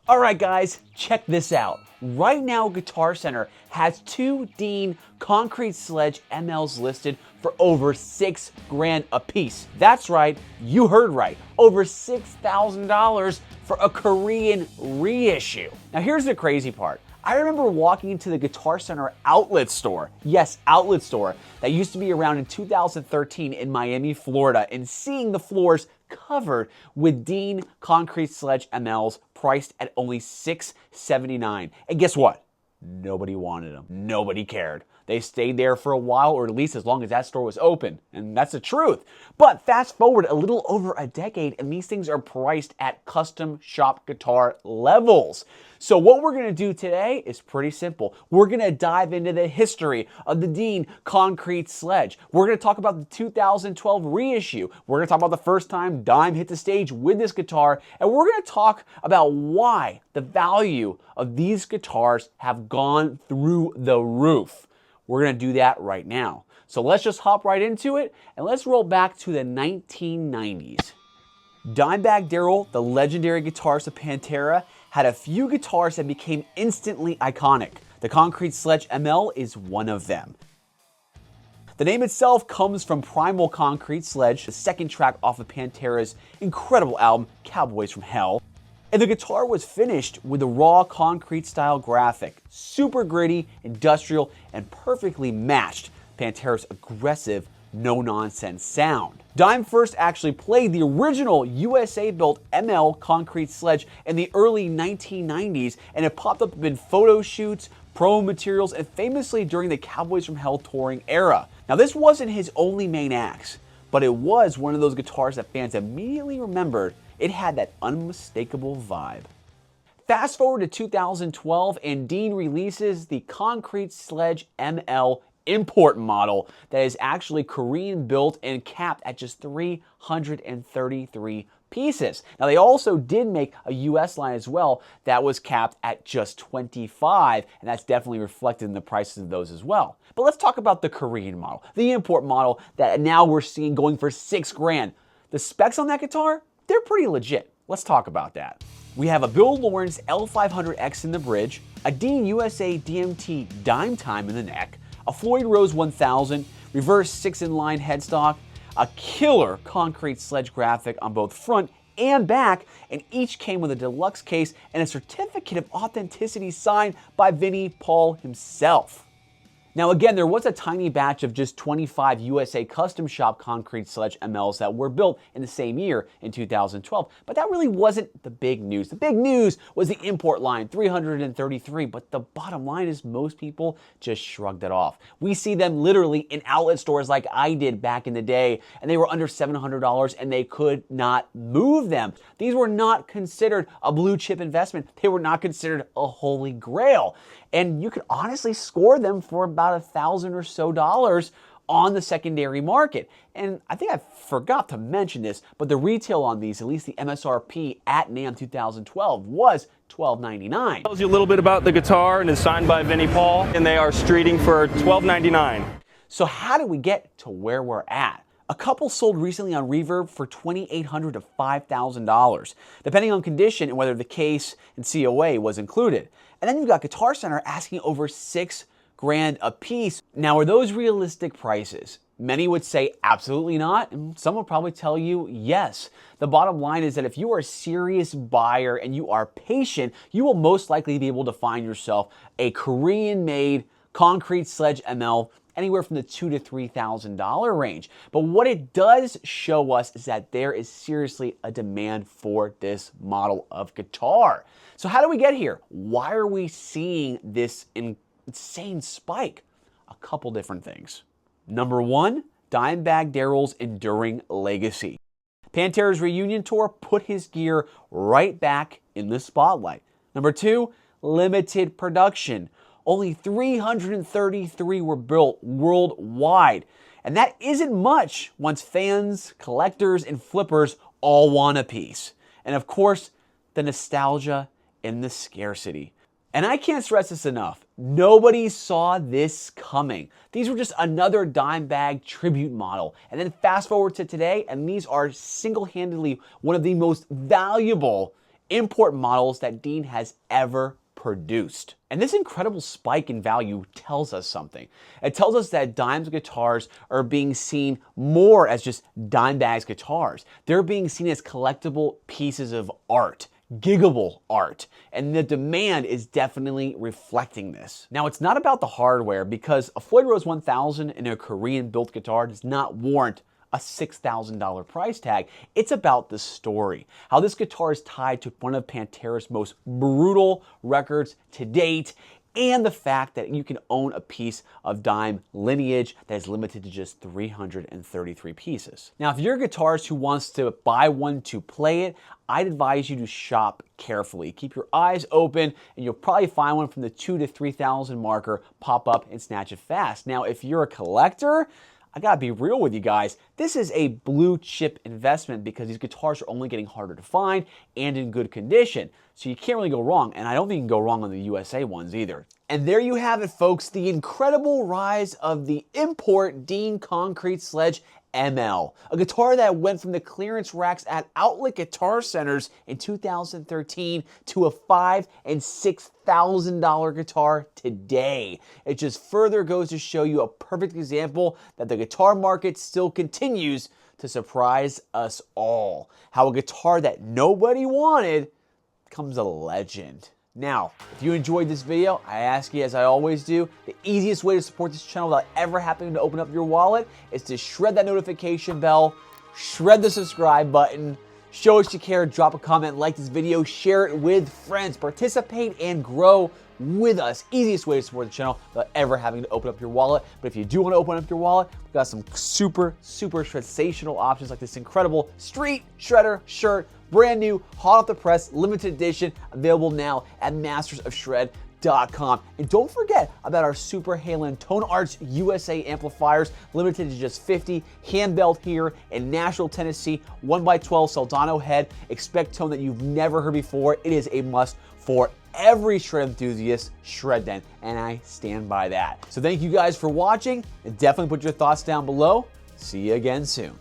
Alright guys, check this out. Right now Guitar Center has two Dean Concrete Sledge MLs listed for over $6,000 a piece. That's right, you heard right, over $6,000 for a Korean reissue. Now here's the crazy part. I remember walking into the Guitar Center outlet store, yes, outlet store, that used to be around in 2013 in Miami, Florida, and seeing the floors covered with Dean Concrete Sledge MLs priced at only $679. And guess what? Nobody wanted them. Nobody cared. They stayed there for a while, or at least as long as that store was open. And that's the truth. But fast forward a little over a decade, and these things are priced at custom shop guitar levels. So what we're going to do today is pretty simple. We're going to dive into the history of the Dean Concrete Sledge. We're going to talk about the 2012 reissue. We're going to talk about the first time Dime hit the stage with this guitar. And we're going to talk about why the value of these guitars have gone through the roof. We're going to do that right now. So let's just hop right into it, and let's roll back to the 1990s. Dimebag Darrell, the legendary guitarist of Pantera, had a few guitars that became instantly iconic. The Concrete Sledge ML is one of them. The name itself comes from Primal Concrete Sledge, the second track off of Pantera's incredible album, Cowboys from Hell. And the guitar was finished with a raw concrete style graphic, super gritty, industrial, and perfectly matched Pantera's aggressive, no-nonsense sound. Dime first actually played the original USA-built ML Concrete Sledge in the early 1990s, and it popped up in photo shoots, promo materials, and famously during the Cowboys from Hell touring era. Now this wasn't his only main acts, but it was one of those guitars that fans immediately remembered. It had that unmistakable vibe. Fast forward to 2012, and Dean releases the Concrete Sledge ML import model that is actually Korean built and capped at just 333 pieces. Now they also did make a US line as well that was capped at just 25, and that's definitely reflected in the prices of those as well. But let's talk about the Korean model, the import model that now we're seeing going for $6,000. The specs on that guitar, they're pretty legit. Let's talk about that. We have a Bill Lawrence L500X in the bridge, a Dean USA DMT Dime Time in the neck, a Floyd Rose 1000, reverse 6-in-line headstock, a killer Concrete Sledge graphic on both front and back, and each came with a deluxe case and a certificate of authenticity signed by Vinnie Paul himself. Now again, there was a tiny batch of just 25 USA custom shop Concrete Sledge MLs that were built in the same year in 2012, but that really wasn't the big news. The big news was the import line, 333, but the bottom line is most people just shrugged it off. We see them literally in outlet stores like I did back in the day, and they were under $700 and they could not move them. These were not considered a blue chip investment. They were not considered a holy grail. And you could honestly score them for about $1,000 or so on the secondary market. And I think I forgot to mention this, but the retail on these, at least the MSRP at NAMM 2012, was $12.99. Tells you a little bit about the guitar, and is signed by Vinnie Paul, and they are streeting for $12.99. So how did we get to where we're at? A couple sold recently on Reverb for $2,800 to $5,000, depending on condition and whether the case and COA was included. And then you've got Guitar Center asking over $6,000 a piece. Now, are those realistic prices? Many would say absolutely not, and some would probably tell you yes. The bottom line is that if you are a serious buyer and you are patient, you will most likely be able to find yourself a Korean-made Concrete Sledge ML anywhere from the $2,000 to $3,000 range. But what it does show us is that there is seriously a demand for this model of guitar. So how do we get here? Why are we seeing this insane spike? A couple different things. Number one, Dimebag Darrell's enduring legacy. Pantera's reunion tour put his gear right back in the spotlight. Number two, limited production. Only 333 were built worldwide. And that isn't much once fans, collectors, and flippers all want a piece. And of course, the nostalgia and the scarcity. And I can't stress this enough. Nobody saw this coming. These were just another Dimebag tribute model. And then fast forward to today, and these are single-handedly one of the most valuable import models that Dean has ever produced. And this incredible spike in value tells us something. It tells us that Dime's guitars are being seen more as just Dimebag's guitars. They're being seen as collectible pieces of art, giggable art, and the demand is definitely reflecting this. Now, it's not about the hardware, because a Floyd Rose 1000 in a Korean-built guitar does not warrant a $6,000 price tag. It's about the story. How this guitar is tied to one of Pantera's most brutal records to date, and the fact that you can own a piece of Dime lineage that is limited to just 333 pieces. Now, if you're a guitarist who wants to buy one to play it, I'd advise you to shop carefully. Keep your eyes open, and you'll probably find one from the $2,000 to $3,000 marker pop up and snatch it fast. Now, if you're a collector, I gotta be real with you guys, this is a blue chip investment because these guitars are only getting harder to find and in good condition. So you can't really go wrong, and I don't think you can go wrong on the USA ones either. And there you have it, folks, the incredible rise of the import Dean Concrete Sledge ML, a guitar that went from the clearance racks at outlet guitar centers in 2013 to a $5,000 and $6,000 guitar today. It just further goes to show you a perfect example that the guitar market still continues to surprise us all. How a guitar that nobody wanted becomes a legend. Now, if you enjoyed this video, I ask you, as I always do, the easiest way to support this channel without ever having to open up your wallet is to shred that notification bell, shred the subscribe button, show us you care, drop a comment, like this video, share it with friends, participate and grow with us. Easiest way to support the channel without ever having to open up your wallet. But if you do want to open up your wallet, we've got some super sensational options like this incredible Street Shredder shirt, brand new, hot off the press, limited edition, available now at mastersofshred.com. And don't forget about our Super Halen Tone Arts USA amplifiers, limited to just 50, hand-built here in Nashville, Tennessee, 1x12 Soldano head. Expect tone that you've never heard before. It is a must for every shred enthusiast, shred den, and I stand by that. So thank you guys for watching, and definitely put your thoughts down below. See you again soon.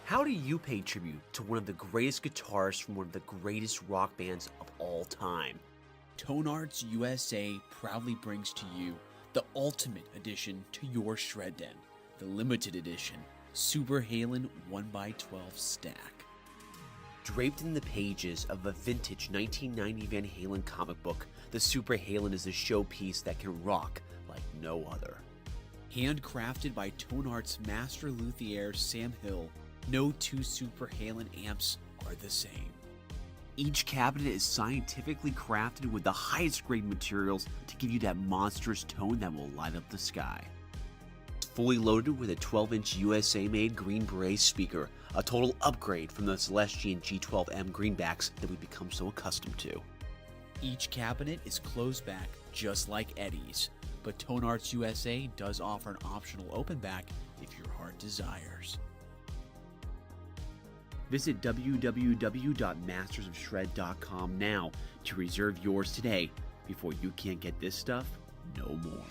How do you pay tribute to one of the greatest guitarists from one of the greatest rock bands of all time? Tone Arts USA proudly brings to you the ultimate addition to your shred den, the limited edition Super Halen 1x12 stack. Draped in the pages of a vintage 1990 Van Halen comic book, the Super Halen is a showpiece that can rock like no other. Handcrafted by Tone Arts master luthier Sam Hill, no two Super Halen amps are the same. Each cabinet is scientifically crafted with the highest grade materials to give you that monstrous tone that will light up the sky. It's fully loaded with a 12-inch USA-made Green Beret speaker, a total upgrade from the Celestion G12M greenbacks that we've become so accustomed to. Each cabinet is closed back just like Eddie's, but Tone Arts USA does offer an optional open back if your heart desires. Visit www.mastersofshred.com now to reserve yours today before you can't get this stuff no more.